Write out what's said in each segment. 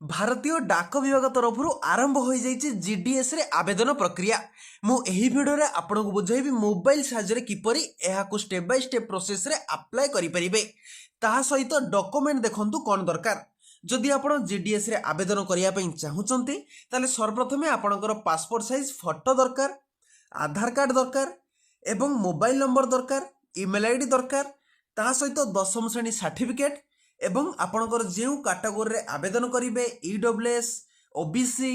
भारतीय डाक विभाग तरफ आरंभ हो जीडीएस रे आवेदन प्रक्रिया। मु एही वीडियो रे आपनको बुझाइबी मोबाइल साहाय्य किपरि एहाकु स्टेप बाय स्टेप प्रोसेस रे अप्लाई करि परिबे। ताहा सहित डॉक्यूमेंट देखंतु कोन दरकार। जदि आपण जीडीएस रे आवेदन करिया पई चाहुचंती ताले सर्वप्रथमे आपणकर पासपोर्ट साइज फोटो दरकार, आधार कार्ड दरकार एवं मोबाइल नंबर दरकार, ईमेल आईडी दरकार, ताहा सहित 10म श्रेणी सर्टिफिकेट एवं आपणकर जेउ कैटेगरी रे आवेदन करिवे ईडब्ल्यूएस, ओबीसी,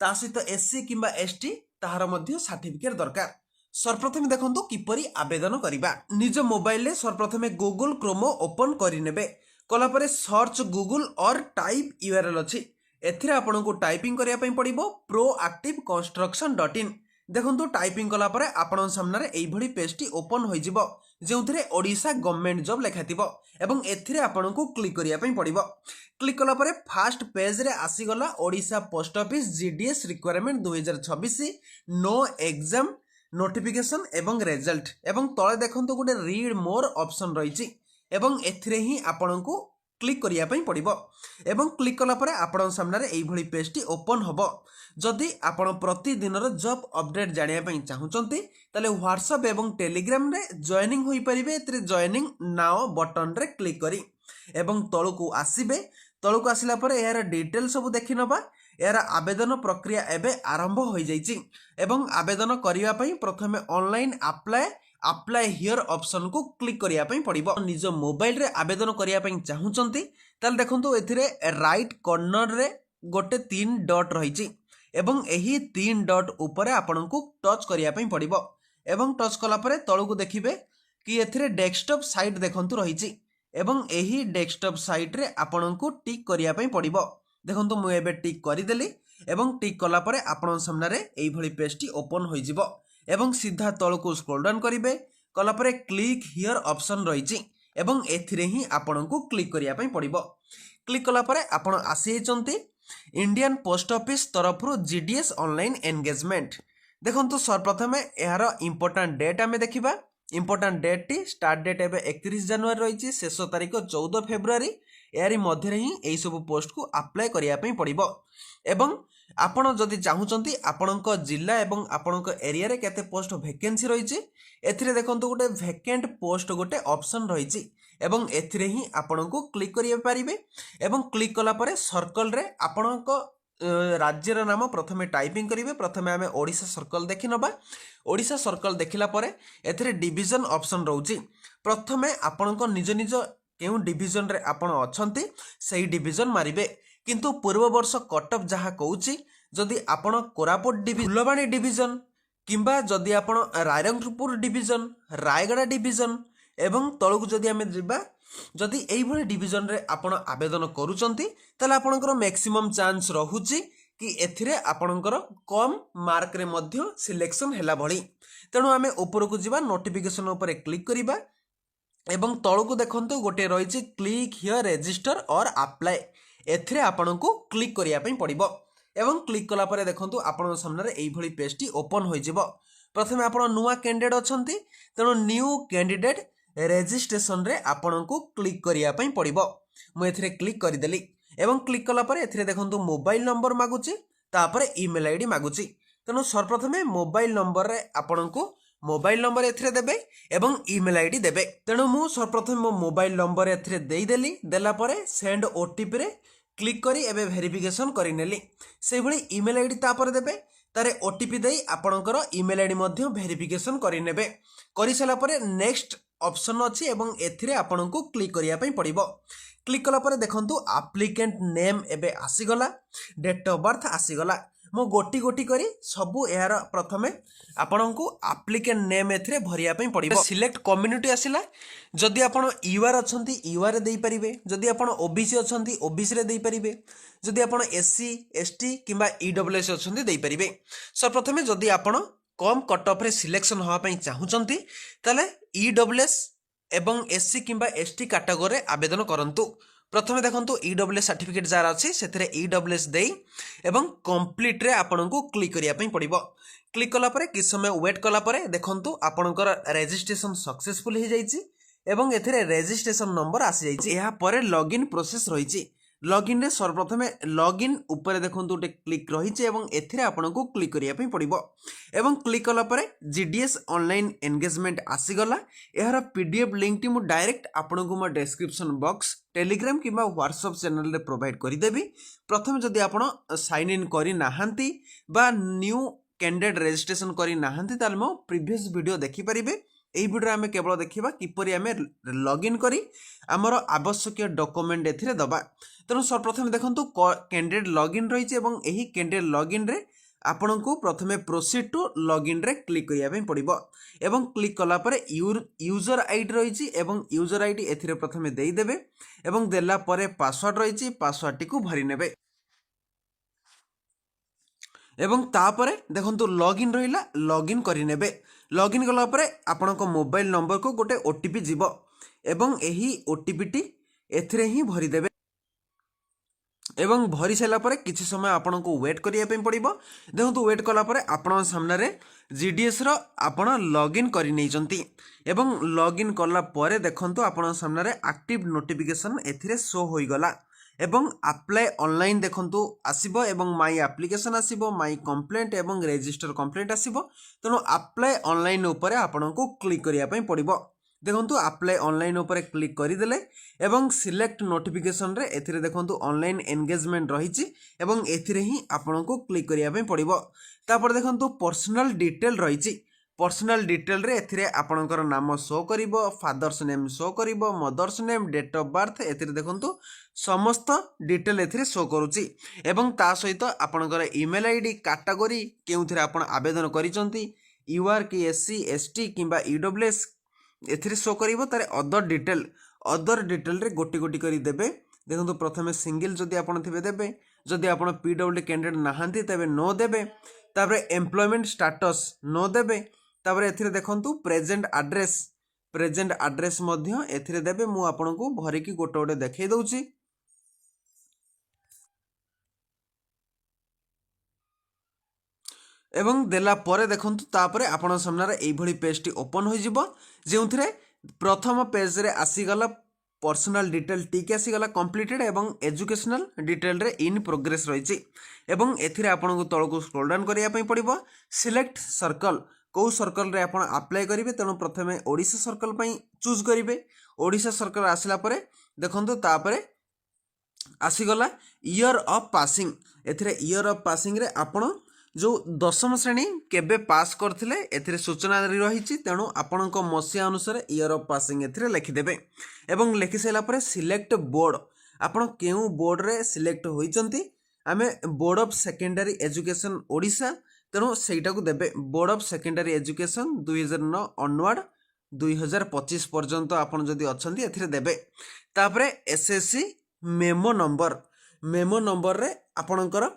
ता सहित एससी किंबा एसटी ताहार मध्य सर्टिफिकेट दरकार। सर्वप्रथमे देखंतु किपरि आवेदन करिबा। निज मोबाइल रे सर्वप्रथमे गूगल क्रोम ओपन करिनेबे। कला परे सर्च गूगल और टाइप यूआरएल अछि। एथिरे आपनको टाइपिंग करिया पई पड़िबो proactiveconstruction.in। देखंतु टाइपिंग कला परे आपन सामने एई भली पेज टी ओपन होई जिवो जेउथिरे ओडिशा गवर्नमेंट जॉब लेखाथिबो एवं एथिरे आपनको क्लिक करिया पई पड़िबो। क्लिक कला परे फर्स्ट पेज रे आसी गला Odisha post office GDS requirement 2026 no exam notification एवं रिजल्ट एवं तळे देखंतु गोटे रीड मोर ऑप्शन रहिछि एवं एथिरे ही आपनको क्लिक करिया पई पड़िबो एवं क्लिक कला परे आपन सामने एई भली पेज टी ओपन होबो। जदि आपण प्रतिदिन जॉब अपडेट जानिया पई चाहुचंती ताले व्हाट्सएप एवं टेलीग्राम रे जॉइनिंग होई परिबे। एतरे जॉइनिंग नाउ बटन रे क्लिक करी एवं तळकु आसीबे। तळकु आसिला परे यार डिटेल सब देखि नबा। यार आवेदन प्रक्रिया एबे आरंभ होई जाईची एवं आवेदन करिया पई प्रथमे ऑनलाइन अप्लाई हियर ऑप्शन को क्लिक करिया पई पड़िबो। निज मोबाइल रे आवेदन करिया पई चाहुचंती ताले देखंतु एथिरे राइट कॉर्नर रे गोटे 3 डॉट रहिची एवं एही 3 डॉट ऊपर आपनको टच करिया पई पड़िबो एवं टच कला परे तळकु देखिबे कि एथिरे डेस्कटॉप साइट देखंतु रहिची एवं एही डेस्कटॉप साइट रे आपनको टिक करिया पई पड़िबो। देखंतु मु एबे टिक करि देली एवं टिक कला परे आपन सामने रे एई भली पेज टी ओपन होई जिवो एवं सीधा तळकु स्क्रॉल डाउन करिवे। कला परे क्लिक हियर ऑप्शन रहिची एवं एथिरे ही आपनको क्लिक करिया पई पड़िबो। क्लिक कला परे आपन आसी चंती इंडियन पोस्ट ऑफिस तरफ जीडीएस ऑनलाइन एंगेजमेंट। देखंतु सर्वप्रथमे यार इंपोर्टेंट डेट आमे देखिबा। इंपोर्टेंट डेट टी स्टार्ट डेट एबे 31 जनवरी रहिची, शेष तारीख 14 फेब्रुआरी। यारी मध्य रे ही एई सब पोस्ट को अप्लाई करिया पई पड़िबो एवं आपण जदि चाहुचंती आपणक जिल्ला एवं आपणक एरिया रे केते पोस्ट वैकेंसी रहिची एथिरे देखंतु गोटे वैकेंट पोस्ट गोटे ऑप्शन रहिची एवं एथिरे ही आपणको क्लिक करिया पारिबे एवं क्लिक कला परे सर्कल रे आपणक राज्यर नाम प्रथमे टाइपिंग करिवे। प्रथमे आमे ओडिशा सर्कल देखि नबा। ओडिशा सर्कल देखिला परे एथिरे डिवीजन ऑप्शन रहउची। प्रथमे आपणक निज निज केउ डिवीजन रे आपण अछंती सेही डिवीजन मारिबे। किंतु पूर्व वर्ष कटअप जहा कहउची जदि आपण कोरापुट डिवीजन, फुलबाणी डिवीजन किंबा जदि आपण रायरंगपुर डिवीजन, रायगड़ा डिवीजन एवं तळकु जदि आमे जिबा जदि एई भली डिवीजन रे आपण आवेदन करूचंती तले आपणकर मैक्सिमम चांस रहुची कि एथिरे आपणकर कम मार्क रे मध्य सिलेक्शन हैला भली। तेणु आमे ऊपर को जिबा, नोटिफिकेशन ऊपर क्लिक करिबा एवं तळकु देखंतु गोटे रहिची क्लिक हियर रजिस्टर और अप्लाई। एथिरे आपणको क्लिक करिया पई पड़िबो एवं क्लिक कला परे देखंतु आपण सामने एई भली पेज टी ओपन होई जिवो। प्रथमे आपण नुवा कैंडिडेट अछंती तेणु न्यू कैंडिडेट रजिस्ट्रेशन रे आपणको क्लिक करिया पई पड़िबो। मु एथिरे क्लिक करि देली एवं क्लिक कला परे एथिरे देखंतु मोबाइल नंबर मागुची, तापरे ईमेल आईडी मागुची। तेणु सर्वप्रथमे मोबाइल नंबर रे आपणको मोबाइल नंबर एथिरे देबे एवं ईमेल आईडी देबे। तेणु मु सर्वप्रथमे मो मोबाइल नंबर एथिरे देई देली। देला परे सेंड ओटीपी रे क्लिक करी एबे वेरिफिकेशन करि नेली। सेही भली ईमेल आईडी तापर देबे, तारे ओटीपी देई आपणकर ईमेल आईडी मध्ये वेरिफिकेशन करि नेबे। करि सला परे नेक्स्ट ऑप्शन अछि एवं एथिरे आपणको क्लिक करिया पई पड़िबो। क्लिक कला परे देखंतु एप्लिकेंट नेम एबे आसी गला, डेट ऑफ बर्थ आसी गला। मो गोटी गोटी करी सबु यार प्रथमे आपणको एप्लिकेंट नेम एथिरे भरिया पई पड़िबो। सिलेक्ट कम्युनिटी आसिला, जदि आपण यूआर अछंती यूआर देई परिबे, जदि आपण ओबीसी अछंती ओबीसी रे देई परिबे, जदि आपण एससी एसटी किंबा ईडब्ल्यूएस अछंती देई परिबे। सर्वप्रथमे जदि आपण कम कट ऑफ रे सिलेक्शन होआ पई चाहुचंती ताले ईडब्ल्यूएस एवं एससी किंबा एसटी कैटेगरी रे आवेदन करंतु। प्रथमे देखंतु ईडब्ल्यूएस सर्टिफिकेट जार अछि सेथरे ईडब्ल्यूएस देई एवं कंप्लीट रे आपनको क्लिक करिया पई पड़िबो। क्लिक कला परे कि समय वेट कला परे देखंतु आपनकर रजिस्ट्रेशन सक्सेसफुल हो जाइछि एवं एथिरे रजिस्ट्रेशन नंबर आसी जाइछि। एहा परे लॉगिन प्रोसेस रहिछि। लॉगिन रे सर्वप्रथमे लॉगिन ऊपर देखो गोटे क्लिक रही आपको क्लिक करने पड़ो एवं क्लिक कला जीडीएस ऑनलाइन एंगेजमेंट आसीगला यार पीडीएफ लिंक टी मु डायरेक्ट आपको मो डिस्क्रिप्शन बॉक्स टेलीग्राम कि व्हाट्सएप चैनल रे प्रोवाइड करदेवी प्रथम जदि आप साइन इन करना बा न्यू कैंडिडेट रजिस्ट्रेशन करना मो प्रीवियस वीडियो देखिपारे এই ভিডিও আমি কেবল দেখিবা কিপরি আমি লগইন করি আমার আবশ্যকীয় ডকুমেন্ট এথিরে দবা তেণু সর্বপ্রথমে দেখন্তু ক্যান্ডিডেট লগইন রয়েছে এবং এই ক্যান্ডিডেট লগইন রে আপনার প্রথমে প্রোসিড টু লগইন রে ক্লিক করা পড়ব এবং ক্লিক কলা পরে यूजर आईडी রয়েছে এবং यूजर आईडी এথিরে প্রথমে দেইদেবে এবং দেলা পরে পাসওয়ার্ড রয়েছে পাসওয়ার্ডটি কু ভরি নেবে এবং তাপরে দেখন্তু লগইন রহিলা লগইন করি নেবে লগইন কলা পরে आपणको मोबाइल नंबर को गोटे ओटीपी जीव एवं यही ओटीपी टी एथिरे ही भरी देबे एवं भरी सारा पर किसी समय आपन को वेट करने पड़ो देखो वेट कला आपण सामने जीडीएस आपण लगइन कर लगइन कला देखो आपण सामने एक्टिव नोटिफिकेशन एथिरे शो होईगला एवं अप्लाई ऑनलाइन देखंतु आसीबो एवं माई एप्लिकेशन आसीबो माई कंप्लेंट एवं रजिस्टर कंप्लेंट आसीबो तेणु अप्लाई ऑनलाइन ऊपर आपको क्लिक करिया पई पड़िबो देखंतु अप्लाई ऑनलाइन ऊपर क्लिक करदेले एवं सिलेक्ट नोटिफिकेशन रे एथिरे देखंतु ऑनलाइन एंगेजमेंट रहिछि एवं एथिरे ही आपको क्लिक करिया पई पड़िबो तापर देखंतु पर्सनल डिटेल रहिछि पर्सनल डिटेल रे एथिरे आपणकर नाम शो करिवो फादर्स नेम शो करिवो mother's name date of birth एथिरे देखंतु समस्त डिटेल एथिरे शो करूची एवं ता सहित आपणकर ईमेल आईडी कैटेगरी केउथिरे आपण आवेदन करिसंती यूआर कि एससी एसटी किंबा ईडब्ल्यूएस एथिरे शो करिवो तारे अदर डिटेल रे गोटी गोटी करी देबे देखंतु प्रथमे सिंगल जदि आपण थिबे देबे जदि आपण पीडब्ल्यू कैंडिडेट नाहांती तबे नो देबे तापर एम्प्लॉयमेंट स्टेटस नो देबे तापर एथिरे देखंतु प्रेजेंट एड्रेस मध्य एथिरे देबे मु आपनको भरिकी गोटे गोटे देखै दउची एवं देला परे देखंतु तापर आपण सामने एई भली पेज टी ओपन होई जिवो जेउथिरे प्रथम पेज रे आसीगला पर्सनल डिटेल टीके आसीगला कंप्लीटेड एवं एजुकेशनल डिटेल रे इन प्रोग्रेस रही एवं एथिरे आपनको तळको स्क्रॉल डाउन करिया पई पड़िबो सिलेक्ट सर्कल कौ सर्कल रे आपण अप्लाई करिवे तेणु प्रथमे ओडिशा सर्कल पई चूज करिवे ओडिशा सर्कल आसला परे देखंतु तापरे आसीगला ईयर ऑफ पासिंग एथिरे ईयर ऑफ पासिंग रे आपण जो दशम श्रेणी केबे पास करथिले एथिरे सूचना रही तेणु आपणको मसिया अनुसार ईयर ऑफ पासिंग एथिरे लिखिदेबे एवं लिखि साइला परे सिलेक्ट बोर्ड आपण केउ बोर्ड रे सिलेक्ट होइचंती आमे board of secondary education Odisha तेणु सेटा को देबे board of secondary education 2009 onward 2025 पर्यंत आपण जदि अछंती एथिरे देबे तापरे एसएससी मेमो नंबर रे आपणकर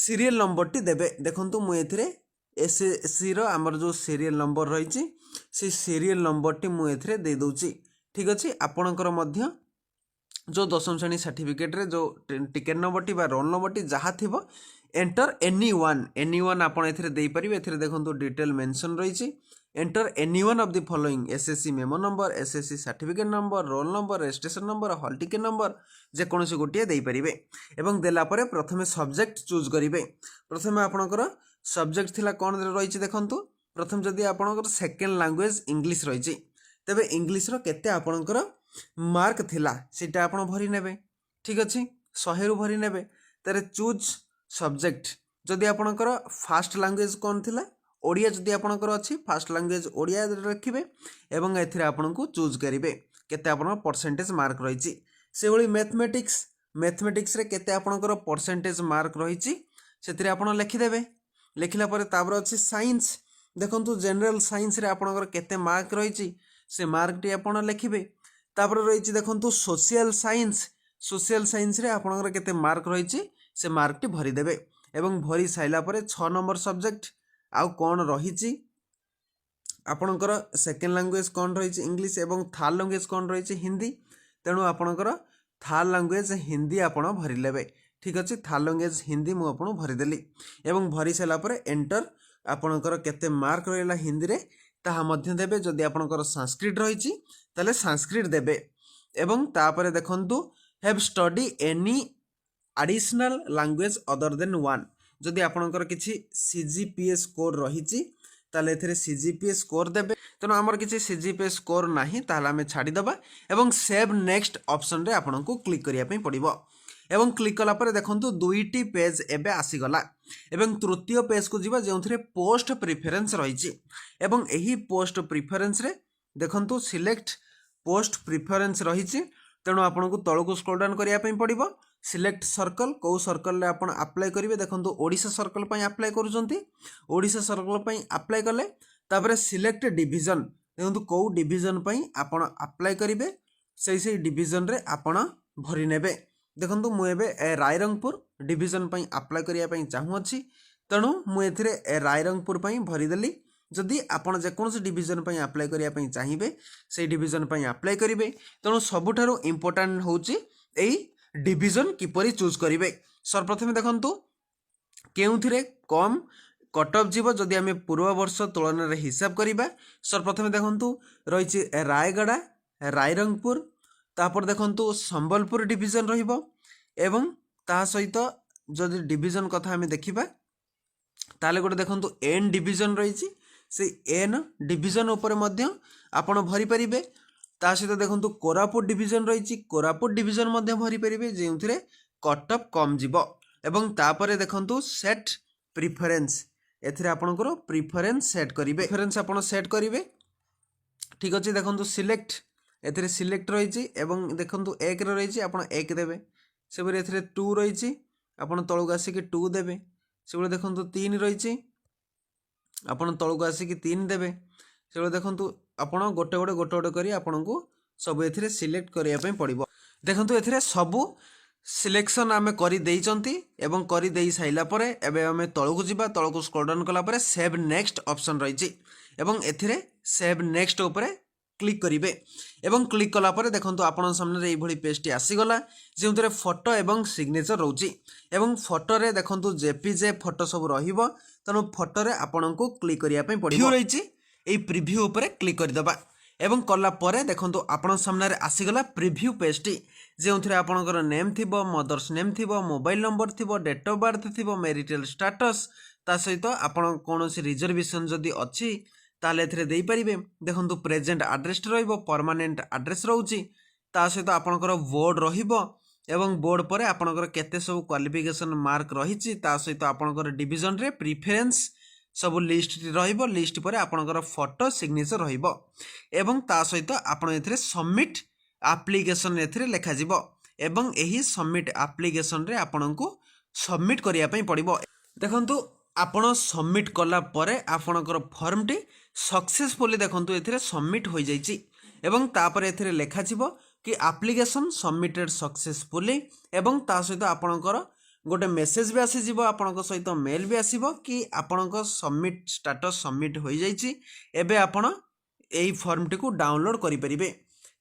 सीरियल नंबर टी देबे देखंतु मु एथिरे एसएससी रो हमर जो सीरियल नंबर रही से सीरियल नंबर टी मु एथिरे दे दउची ठीक अछि आपणकर मध्य जो दशम श्रेणी सर्टिफिकेट रे जो टिकेट नंबर टी बा रोल नंबर टी जहा थिबो एंटर एनी वन आपण एथिरे देई परिबे एथिरे देखंतु डिटेल मेंशन रही enter any one of the following SSC memo number SSC certificate number roll number registration number hall ticket number जे कोनोसी गोटिए देई परिबे एवं देला परे प्रथमे सब्जेक्ट चूज करिवे प्रथमे आपणकर सब्जेक्ट थिला कोन रही देखंतु प्रथम जदि आपणकर सेकेंड लैंग्वेज इंग्लिश रही तबे इंग्लिश रो केते आपणकर मार्क थिला सेटा आपण भरि नेबे ठीक अछि 100 रु भरि नेबे तारे चूज सब्जेक्ट जदि आपणकर फास्ट लैंग्वेज कोन थिला ओडिया जदि आपणकर अछि फास्ट लैंग्वेज ओडिया रखिबे एवं एथिरे आपणको चूज करिवे केते आपण परसेंटेज मार्क रहिछि से भली मैथमेटिक्स रे केते आपणकर परसेंटेज मार्क रहिछि सेतिरे आपण लिखि देबे लिखिला परे तापर अछि साइंस देखंतु जनरल साइंस रे आपणकर केते मार्क रहिछि से मार्क टी आपण लिखिबे तापर रहिछि देखंतु सोशल साइंस रे आपणकर केते मार्क रहिछि से मार्क टी भरि देबे एवं भरि साइला परे 6 नंबर सब्जेक्ट आउ कोन रहिछि आपणकर सेकेंड लैंग्वेज कोन रहिछि इंग्लिश एवं थर्ड लैंग्वेज कोन रहिछि हिंदी तेणु आपणकर थर्ड लैंग्वेज हिंदी आपण भरि लेबे ठीक अछि थर्ड लैंग्वेज हिंदी मु आपण भरि देली एवं भरि साइला परे एंटर आपणकर केते मार्क रहला हिंदी रे ताहा मध्य देबे जदि आपणकर संस्कृत रहिछि तले संस्कृत देबे एवं तापरे देखंतु have study any additional language other than 1 ଯଦି ଆପଣଙ୍କର କିଛି CGPA ସ୍କୋର ରହିଛି ତାହେଲେ ଏଥିରେ CGPA ସ୍କୋର ଦେବେ। ତେଣୁ ଆମର କିଛି CGPA ସ୍କୋର ନାହିଁ ତାହେଲେ ଆମେ ଛାଡ଼ିଦେବା ଏବଂ ସେଭ୍ ନେକ୍ସଟ ଅପସନରେ ଆପଣଙ୍କୁ କ୍ଲିକ୍ କରିବା ପାଇଁ ପଡ଼ିବ। ଏବଂ କ୍ଲିକ୍ କଲା ପରେ ଦେଖନ୍ତୁ ଦୁଇଟି ପେଜ୍ ଏବେ ଆସିଗଲା ଏବଂ ତୃତୀୟ ପେଜ୍କୁ ଯିବା ଯେଉଁଥିରେ ପୋଷ୍ଟ ପ୍ରିଫରେନ୍ସ ରହିଛି ଏବଂ ଏହି ପୋଷ୍ଟ ପ୍ରିଫରେନ୍ସରେ ଦେଖନ୍ତୁ ସିଲେକ୍ଟ ପୋଷ୍ଟ ପ୍ରିଫରେନ୍ସ ରହିଛି। ତେଣୁ ଆପଣଙ୍କୁ ତଳକୁ ସ୍କ୍ରୋଲ୍ ଡାଉନ୍ କରିବା ପାଇଁ ପଡ଼ିବ। ସିଲେକ୍ଟ सर्कल को सर्कल आपण अप्लाई करेंगे देखो ओडिशा सर्कल अप्लाई करुँच ओडिशा सर्कल अप्लाई कले तापर सिलेक्ट डिविजन देखो कौ डिविजन आपण अप्लाई करेंगे से डिविजन रे आपण भरी नेबे देखो मुझे रायरंगपुर डिविजन अप्लाई करने चाहूँगी तेणु मुझे रायरंगपुर भरीदेली जदि आपण जेकोसी डिविजन अप्लाई करने चाहिए से डिविजन अप्लाई करेंगे तेणु सबुठारु इंपोर्टेंट होची एई डिविजन किपरि चूज करेंगे। सर्वप्रथम देखंतु केउथिरे कम कट ऑफ जीव जदि आम पूर्व वर्ष तुलन में हिसाब करवा। सर्वप्रथम देखंतु रही रायगड़ा रायरंगपुर तापर देखंतु संबलपुर डिविजन रहिबो एवं ता सहित जदि डिविजन कथा आम देखिबा ताले गोटे देखंतु एन डिविजन रही से एन डिविजन उपर मध्य आपण भरी परिबे। ता सहित देखंतु कोरापुट डिविजन रही कोरापुट डिविजन मध्य भरी परिबे जेउथिरे कट ऑफ कम जीवो एवं तापरे देखंतु सेट प्रिफरेंस एथिरे आपणकर प्रिफरेंस सेट करिवे प्रिफरेंस आपण सेट करिवे ठीक अछि। देखंतु सिलेक्ट एथिरे सिलेक्ट रही एवं देखंतु एक रे रही आपण एक देबे सेबरे एथिरे 2 रही आपण तळକୁ आसी कि 2 देबे सेबरे देखंतु 3 रही आपण तळକୁ आसी कि 3 देबे सेबरे देखंतु आपण गोटे गोटे गोटे गोटे करी आपनको सब एथिरे सिलेक्ट करिया पई पड़िबो। देखंतु एथिरे सबु सिलेक्शन आमे करी देइचंती एवं करी देई साइला परे एबे आमे तळକୁ जिबा तळକୁ स्क्रॉल डाउन कला परे सेव नेक्स्ट ऑप्शन रहिछि एवं एथिरे सेव नेक्स्ट ऊपर क्लिक करिवे एवं क्लिक कला परे देखंतु आपण सामने रे एई भली पेजटी आसी गला जेउतरे फोटो एवं सिग्नेचर रहउछि एवं फोटो रे देखंतु जेपीजे फोटो सब रहिबो तनो फोटो रे आपनको क्लिक करिया पई पड़िबो रहिछि एई प्रीव्यू ऊपर क्लिक कर दबा एवं कला परे देखंतु आपण सामने रे आसी गला प्रीव्यू पेजटी जेउथरे आपणकर नेम थिबो मदर्स नेम थिबो मोबाइल नंबर थिबो डेट ऑफ बर्थ थिबो मैरिटल स्टेटस ता सहित आपण कोनोसी रिजर्वेशन जदी अछि ताले एथिरे देई परिबे। देखंतु प्रेजेंट एड्रेस रहिबो परमानेंट एड्रेस रहउची ता सहित आपणकर बोर्ड रहिबो एवं बोर्ड परे आपणकर केते सब क्वालिफिकेशन मार्क रहिची ता सहित आपणकर डिविजन रे प्रेफरेंस सब लिस्ट रहिबो लिस्ट परे आपणकर फोटो सिग्नेचर रहिबो एवं ता सहित आपण एथिरे सबमिट एप्लीकेशन एथिरे लेखा जिवो एवं एही सबमिट एप्लीकेशन रे आपणको सबमिट करिया पई पड़िबो। देखंतु आपण सबमिट कला परे आपणकर फॉर्म टी सक्सेसफुली देखंतु एथिरे सबमिट हो जाइछि एवं तापर एथिरे लेखा जिवो कि एप्लीकेशन सबमिटेड सक्सेसफुली एवं ता सहित आपणकर गोटे मेसेज भी आसी जीवो आपणक सहित मेल भी आसीबो कि आपणक सबमिट स्टेटस सबमिट हो जाइछि एबे आपण एई फॉर्म टी को डाउनलोड करि परिबे।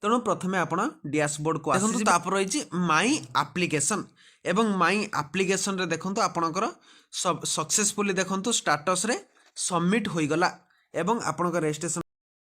तेणु प्रथमे आपण डैशबोर्ड को आसी तापर रही माई एप्लीकेशन एवं माई एप्लीकेशन रे देखंतु आपणकर सब सक्सेसफुली देखंतु स्टेटस रे सबमिट होई गला एवं आपणकर रजिस्ट्रेशन